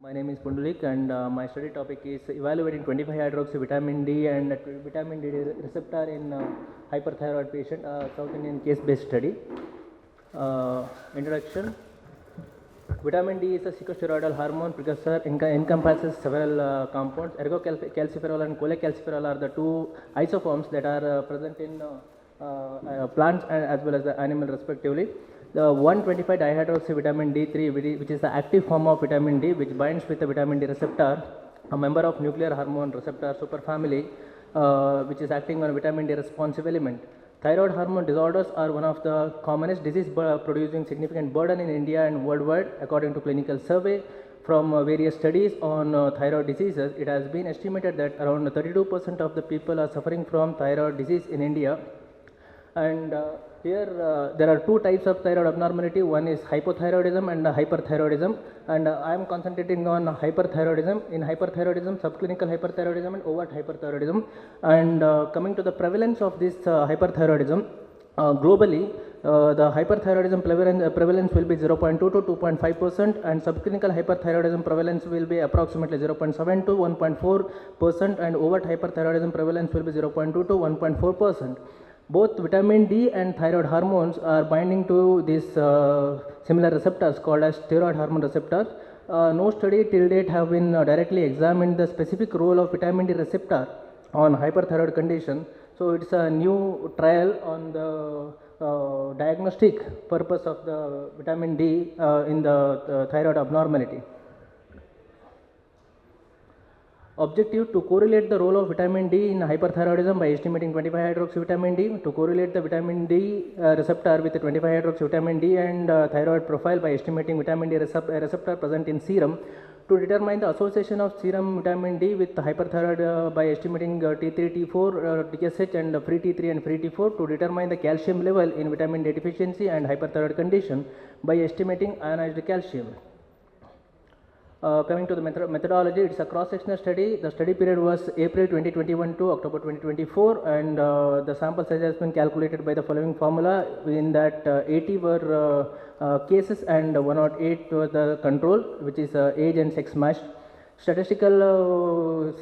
My name is Pundulik and my study topic is evaluating 25-hydroxy vitamin D and vitamin D receptor in hyperthyroid patient, South Indian case-based study. Introduction. Vitamin D is a sequesteroidal hormone precursor, encompasses several compounds. Ergocalciferol and cholecalciferol are the two isoforms that are present in plants as well as the animal respectively. The 125 dihydroxy vitamin D3, which is the active form of vitamin D, which binds with the vitamin D receptor, a member of nuclear hormone receptor superfamily, which is acting on a vitamin D responsive element. Thyroid hormone disorders are one of the commonest disease producing significant burden in India and worldwide. According to clinical survey from various studies on thyroid diseases, it has been estimated that around 32% of the people are suffering from thyroid disease in India. And here there are two types of thyroid abnormality. One is hypothyroidism and hyperthyroidism, and I am concentrating on hyperthyroidism. In hyperthyroidism, subclinical hyperthyroidism and overt hyperthyroidism. And coming to the prevalence of this hyperthyroidism, globally the hyperthyroidism prevalence will be 0.2 to 2.5%, and subclinical hyperthyroidism prevalence will be approximately 0.7 to 1.4%, and overt hyperthyroidism prevalence will be 0.2 to 1.4%. Both vitamin D and thyroid hormones are binding to these similar receptors called as steroid hormone receptors. No study till date have been directly examined the specific role of vitamin D receptor on hyperthyroid condition. So it's a new trial on the diagnostic purpose of the vitamin D in the thyroid abnormality. Objective: to correlate the role of vitamin D in hyperthyroidism by estimating 25-hydroxy vitamin D, to correlate the vitamin D receptor with the 25-hydroxy vitamin D and thyroid profile by estimating vitamin D receptor present in serum, to determine the association of serum vitamin D with hyperthyroid by estimating T3, T4, TSH and free T3 and free T4, to determine the calcium level in vitamin D deficiency and hyperthyroid condition by estimating ionized calcium. Coming to the methodology, it's a cross-sectional study. The study period was April 2021 to October 2024, and the sample size has been calculated by the following formula. In that 80 were cases and 108 was the control, which is age and sex matched. Statistical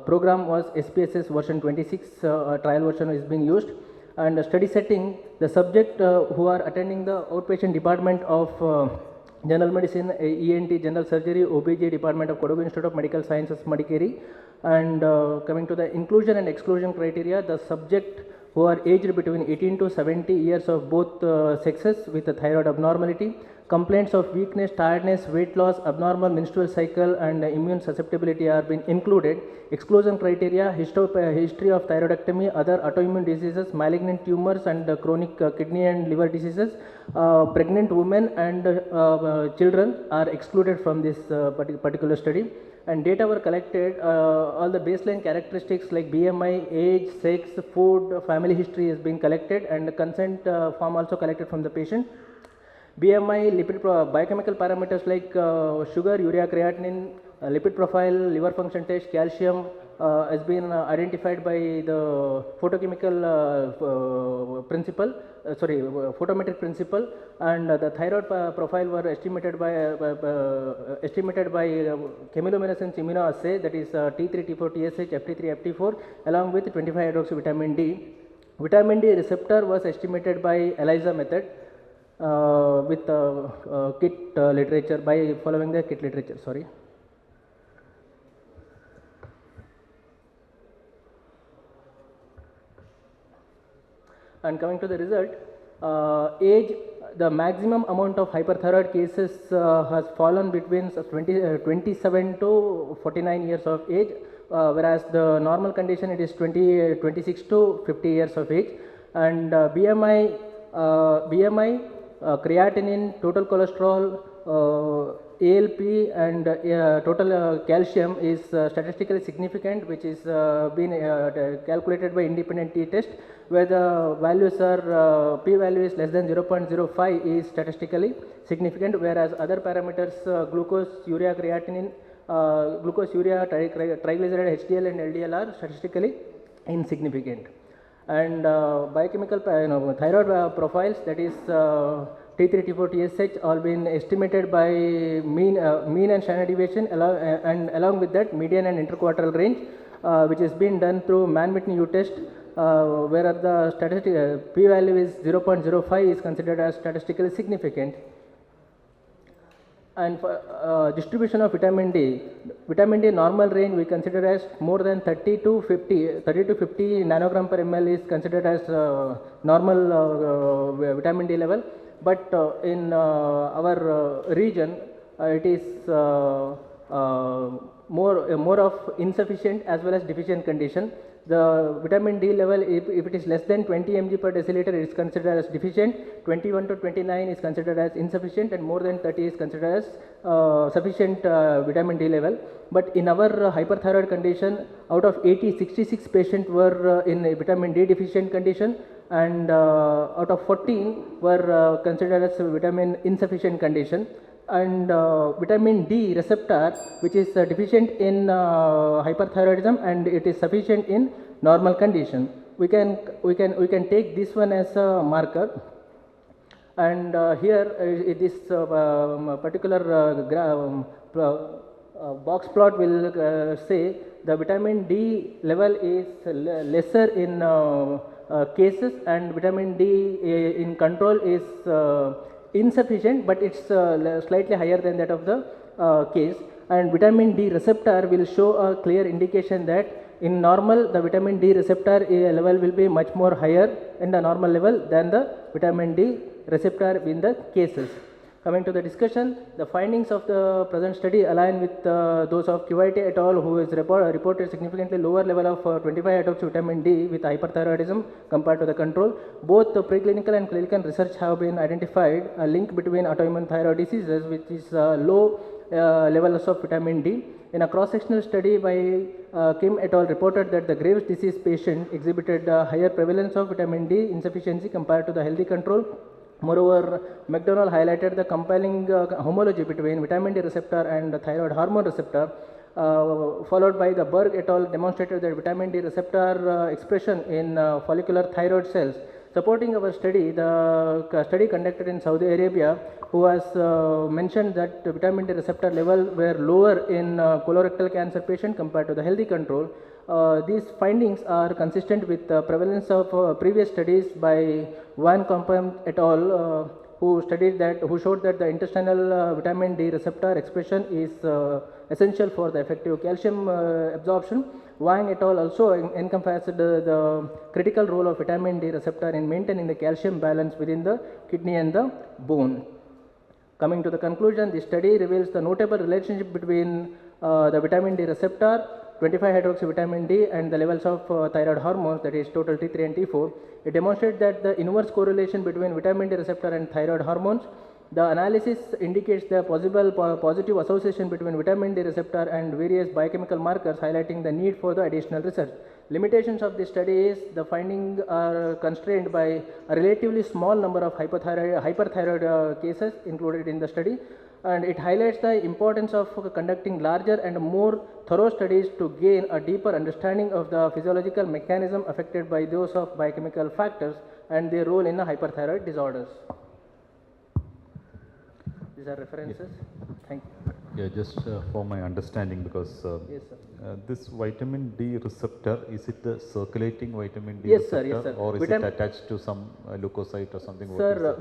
program was SPSS version 26, trial version is being used. And study setting, the subject who are attending the outpatient department of General Medicine, ENT, General Surgery, OBG Department of Kodagu Institute of Medical Sciences, Madikeri. And coming to the inclusion and exclusion criteria, the subject who are aged between 18 to 70 years of both sexes with a thyroid abnormality, complaints of weakness, tiredness, weight loss, abnormal menstrual cycle and immune susceptibility are being included. Exclusion criteria: history of thyroidectomy, other autoimmune diseases, malignant tumors and chronic kidney and liver diseases. Pregnant women and children are excluded from this particular study. And data were collected, all the baseline characteristics like BMI, age, sex, food, family history is being collected, and the consent form also collected from the patient. BMI, lipid biochemical parameters like sugar, urea, creatinine, lipid profile, liver function test, calcium has been identified by the photometric principle, and the thyroid profile were estimated by chemiluminescence immunoassay, that is T3, T4, TSH, FT3, FT4 along with 25-hydroxy vitamin D. Vitamin D receptor was estimated by ELISA method with kit literature, by following the kit literature. And coming to the result, age, the maximum amount of hyperthyroid cases has fallen between 27 to 49 years of age, whereas the normal condition it is 26 to 50 years of age. And BMI, creatinine, total cholesterol, ALP and total calcium is statistically significant, which is been calculated by independent t-test, where the values are p-value is less than 0.05 is statistically significant, whereas other parameters glucose, urea, creatinine, glucose, urea, triglyceride, HDL and LDL are statistically insignificant. And biochemical thyroid profiles, that is T3, T4, TSH all been estimated by mean and standard deviation and along with that median and interquartile range, which is being done through Mann-Whitney U test, where the statistic p-value is 0.05 is considered as statistically significant. And for distribution of vitamin D normal range we consider as more than 30 to 50 nanogram per ml is considered as normal vitamin D level, but in our region it is more of insufficient as well as deficient condition. The vitamin D level, if it is less than 20 mg per deciliter, it is considered as deficient, 21 to 29 is considered as insufficient, and more than 30 is considered as sufficient vitamin D level. But in our hyperthyroid condition, out of 80, 66 patients were in a vitamin D deficient condition, and out of 14 were considered as vitamin insufficient condition. And vitamin D receptor, which is deficient in hyperthyroidism and it is sufficient in normal condition, we can take this one as a marker. And here this particular box plot will say the vitamin D level is lesser in cases, and vitamin D in control is insufficient, but it's slightly higher than that of the case. And vitamin D receptor will show a clear indication that in normal the vitamin D receptor level will be much more higher in the normal level than the vitamin D receptor in the cases. Coming to the discussion, the findings of the present study align with those of Kuwaiti et al., who has reported significantly lower level of 25 hydroxy vitamin D with hyperthyroidism compared to the control. Both the preclinical and clinical research have been identified a link between autoimmune thyroid diseases, which is low levels of vitamin D. In a cross-sectional study by Kim et al. Reported that the Graves' disease patient exhibited higher prevalence of vitamin D insufficiency compared to the healthy control. Moreover, McDonald highlighted the compelling homology between vitamin D receptor and the thyroid hormone receptor, followed by the Berg et al. Demonstrated that vitamin D receptor expression in follicular thyroid cells. Supporting our study, the study conducted in Saudi Arabia, who has mentioned that the vitamin D receptor level were lower in colorectal cancer patient compared to the healthy control. These findings are consistent with the prevalence of previous studies by Van Compen et al., who showed that the intestinal vitamin D receptor expression is essential for the effective calcium absorption. Wang et al. Also encompassed the critical role of vitamin D receptor in maintaining the calcium balance within the kidney and the bone. Coming to the conclusion, the study reveals the notable relationship between the vitamin D receptor, 25 hydroxy vitamin D, and the levels of thyroid hormones, that is total T3 and T4. It demonstrates that the inverse correlation between vitamin D receptor and thyroid hormones. The analysis indicates the possible positive association between vitamin D receptor and various biochemical markers, highlighting the need for the additional research. Limitations of this study is the findings are constrained by a relatively small number of hyperthyroid cases included in the study, and it highlights the importance of conducting larger and more thorough studies to gain a deeper understanding of the physiological mechanism affected by those of biochemical factors and their role in hyperthyroid disorders. These are references. Thank you. Yeah, just for my understanding, because Yes, sir. this vitamin D receptor, is it the circulating vitamin D Yes, receptor, sir, yes, sir. or is it attached to some leukocyte or something? Sir,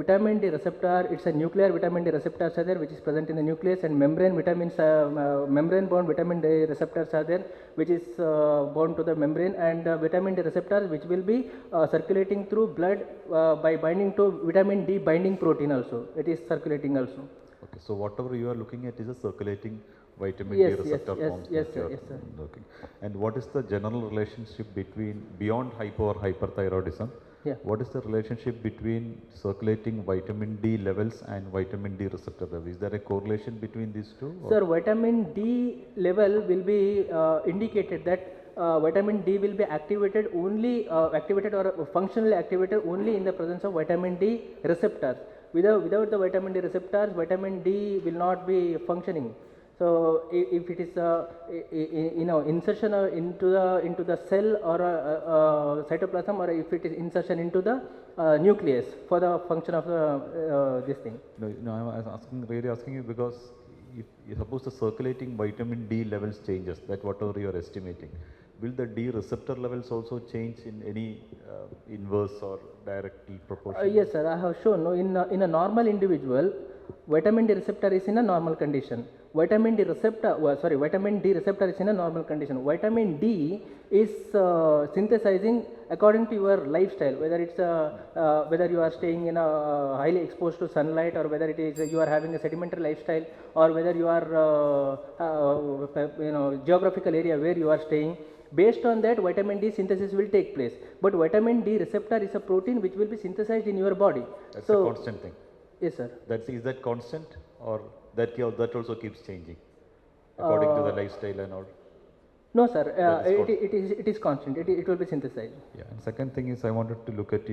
vitamin D receptor, it's a nuclear vitamin D receptors are there, which is present in the nucleus, and membrane bound vitamin D receptors are there, which is bound to the membrane, and vitamin D receptors which will be circulating through blood by binding to vitamin D binding protein also. It is circulating also. Okay, so whatever you are looking at is a circulating vitamin Yes, D receptor forms. yes, that sir, you are yes, sir. looking. And what is the general relationship between, beyond hypo or hyperthyroidism, Yeah. what is the relationship between circulating vitamin D levels and vitamin D receptor level? Is there a correlation between these two? Sir, vitamin D level will be indicated that vitamin D will be activated only activated or functionally activated only in the presence of vitamin D receptors. Without the vitamin D receptors, vitamin D will not be functioning. So if it is insertion into the cell or cytoplasm, or if it is insertion into the nucleus for the function of this thing. No, I was really asking you because if you suppose the circulating vitamin D levels changes, that whatever you are estimating, will the D receptor levels also change in any inverse or direct proportion? Yes, sir. I have shown. No, in a normal individual, vitamin D receptor is in a normal condition. Vitamin D receptor is in a normal condition. Vitamin D is synthesizing according to your lifestyle, whether it's whether you are staying in a highly exposed to sunlight, or whether it is you are having a sedimentary lifestyle, or whether you are geographical area where you are staying. Based on that, vitamin D synthesis will take place. But vitamin D receptor is a protein which will be synthesized in your body. That's a constant thing. Yes, sir. Is that constant, or that also keeps changing according to the lifestyle and all? No, sir. It is constant. It will be synthesized. Yeah. And second thing is, I wanted to look at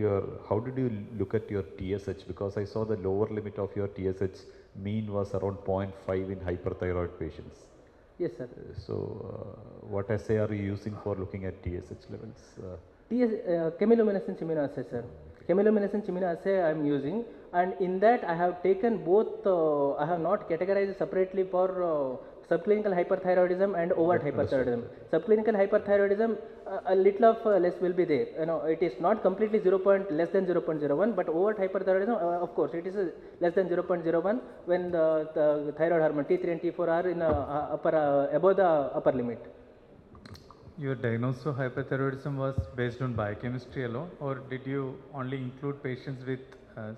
how did you look at your TSH? Because I saw the lower limit of your TSH mean was around 0.5 in hyperthyroid patients. Yes, sir. So, what assay are you using for looking at TSH levels? Chemiluminescence immunoassay, sir. Chemiluminescence immunoassay I am using, and in that I have taken both. I have not categorized separately for subclinical hyperthyroidism and overt hyperthyroidism. Subclinical hyperthyroidism, a little of less will be there. It is not completely less than 0.01, but overt hyperthyroidism, of course, it is less than 0.01 when the thyroid hormone T3 and T4 are in above the upper limit. Your diagnosis of hyperthyroidism was based on biochemistry alone, or did you only include patients with,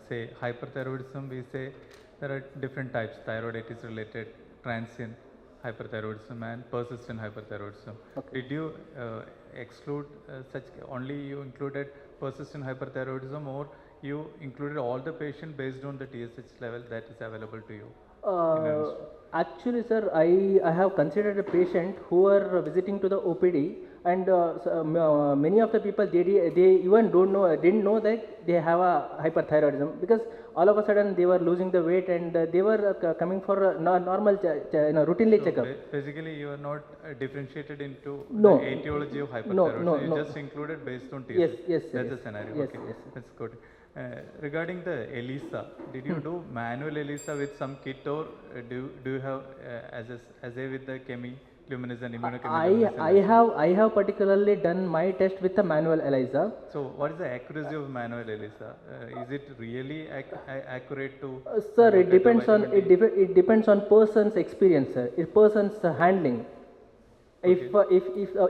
say, hyperthyroidism? We say there are different types: thyroiditis related, transient hyperthyroidism, and persistent hyperthyroidism. Okay. Did you exclude only you included persistent hyperthyroidism, or you included all the patients based on the TSH level that is available to you? Actually, sir, I have considered a patient who are visiting to the OPD, and many of the people they even didn't know that they have a hyperthyroidism, because all of a sudden they were losing the weight, and they were coming for a normal routinely checkup. Basically, you are not differentiated into No. the etiology of hyperthyroidism. You just included based on TSH. Yes, That's yes, the scenario. yes, Okay, yes. that's good. Regarding the ELISA, did you do manual ELISA with some kit, or do you have assay with the chemiluminescence immunochemiluminescence? I have particularly done my test with the manual ELISA. So, what is the accuracy of manual ELISA? Is it really accurate to? Sir, it depends on person's experience, sir. Person's handling. Okay.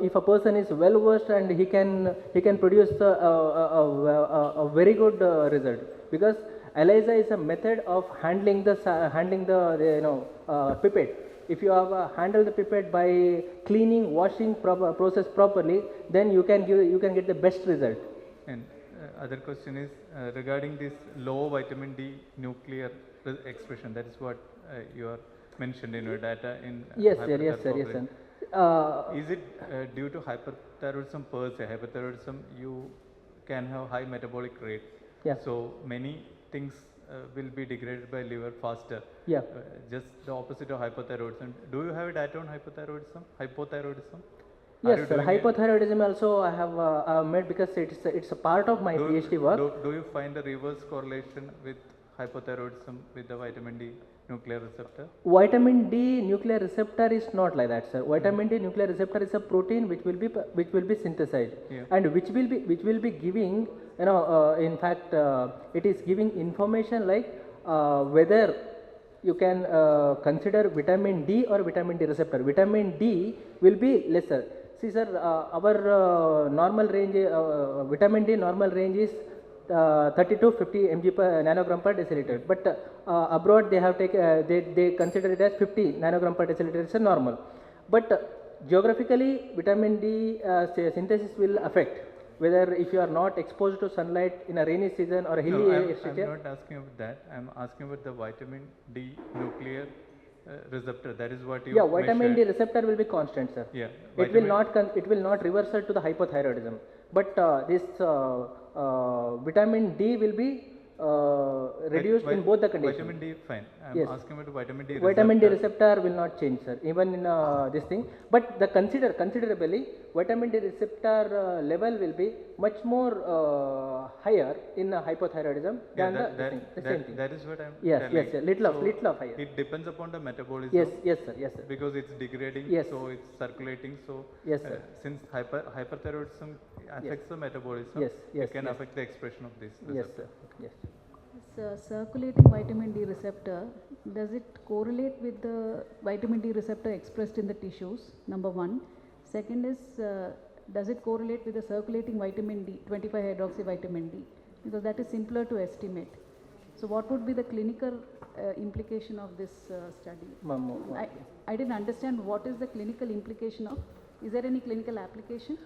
If a person is well versed, and he can produce a very good result, because ELISA is a method of handling the pipette. If you have handled the pipette by cleaning, washing process properly, then you can get the best result. And other question is regarding this low vitamin D nuclear expression. That is what you are mentioned in your data in Yes, sir. Yes, sir. Yes, sir. Is it due to hyperthyroidism per se? Hyperthyroidism, you can have high metabolic rate. Yeah. So many things will be degraded by liver faster. Yeah. Just the opposite of hypothyroidism. Do you have data on hypothyroidism? Yes, sir. Hypothyroidism also I have made, because it's a part of my PhD work. Do you find the reverse correlation with hypothyroidism with the vitamin D nuclear receptor? Vitamin D nuclear receptor is not like that, sir. Vitamin D nuclear receptor is a protein which will be synthesized, and which will be giving, in fact, it is giving information like whether you can consider vitamin D or vitamin D receptor. Vitamin D will be lesser. See, sir, our normal range, vitamin D normal range is 30 to 50 mg per nanogram per deciliter, but abroad they have they consider it as 50 nanogram per deciliter is a normal. But geographically, vitamin D synthesis will affect whether if you are not exposed to sunlight in a rainy season or a hilly area. I'm not asking about that. I'm asking about the vitamin D nuclear receptor. That is what you vitamin measured. D receptor will be constant, sir. Yeah, it will not reversal to the hypothyroidism, but this vitamin D will be reduced in both the conditions. Vitamin D, fine. I'm Yes. asking about vitamin D Vitamin D receptor. receptor will not change, sir, even in this thing. But the considerably, vitamin D receptor level will be much more higher in hypothyroidism Yeah, than the same thing. that is what I'm Yes, telling. yes, yes, little of higher. It depends upon the metabolism. Yes, yes, sir, yes, sir. Because it's degrading, Yes. so it's circulating. So Yes, sir. since hyperthyroidism affects the metabolism, Yes, yes, it can yes. affect the expression of this Yes, receptor. sir. Yes. Circulating vitamin D receptor, does it correlate with the vitamin D receptor expressed in the tissues? Number one. Second is, does it correlate with the circulating vitamin D, 25 hydroxy vitamin D? Because that is simpler to estimate. So what would be the clinical implication of this study? I didn't understand what is the clinical implication of, is there any clinical application?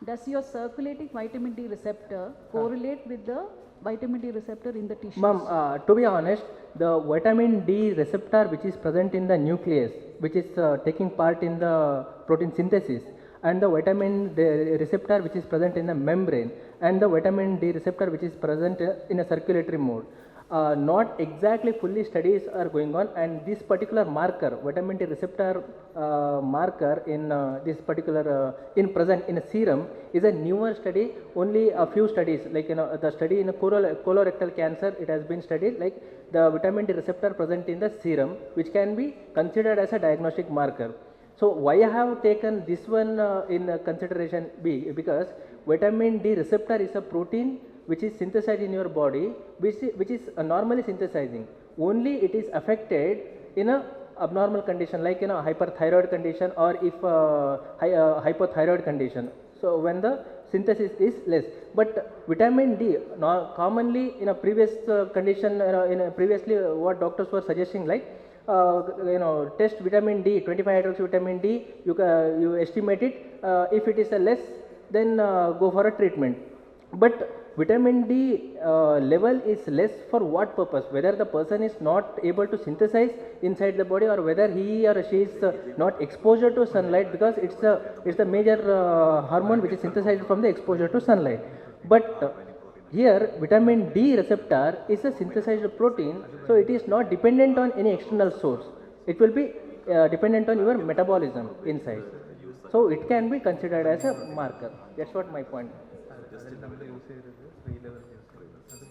Does your circulating vitamin D receptor correlate with the vitamin D receptor in the tissues? Ma'am, to be honest, the vitamin D receptor which is present in the nucleus, which is taking part in the protein synthesis, and the vitamin D receptor which is present in the membrane, and the vitamin D receptor which is present in a circulatory mode. Not exactly fully studies are going on, and this particular marker, vitamin D receptor marker in this particular in present in a serum is a newer study. Only a few studies, like the study in a colorectal cancer, it has been studied, like the vitamin D receptor present in the serum, which can be considered as a diagnostic marker. So why I have taken this one in consideration because vitamin D receptor is a protein which is synthesized in your body, which is normally synthesizing. Only it is affected in a abnormal condition, like in a hyperthyroid condition, or if hypothyroid condition. So when the synthesis is less, but vitamin D commonly in a previous condition, previously what doctors were suggesting, like test vitamin D, 25 hydroxy vitamin D, you estimate it. If it is a less, then go for a treatment. But vitamin D level is less for what purpose? Whether the person is not able to synthesize inside the body, or whether he or she is not exposure to sunlight, because it's the major hormone which is synthesized from the exposure to sunlight. But here vitamin D receptor is a synthesized protein, so it is not dependent on any external source. It will be dependent on your metabolism inside. So it can be considered as a marker. That's what my point. അതിൽ നമ്മൾ use ചെയ്തത് 3 level use ചെയ്തത് അത്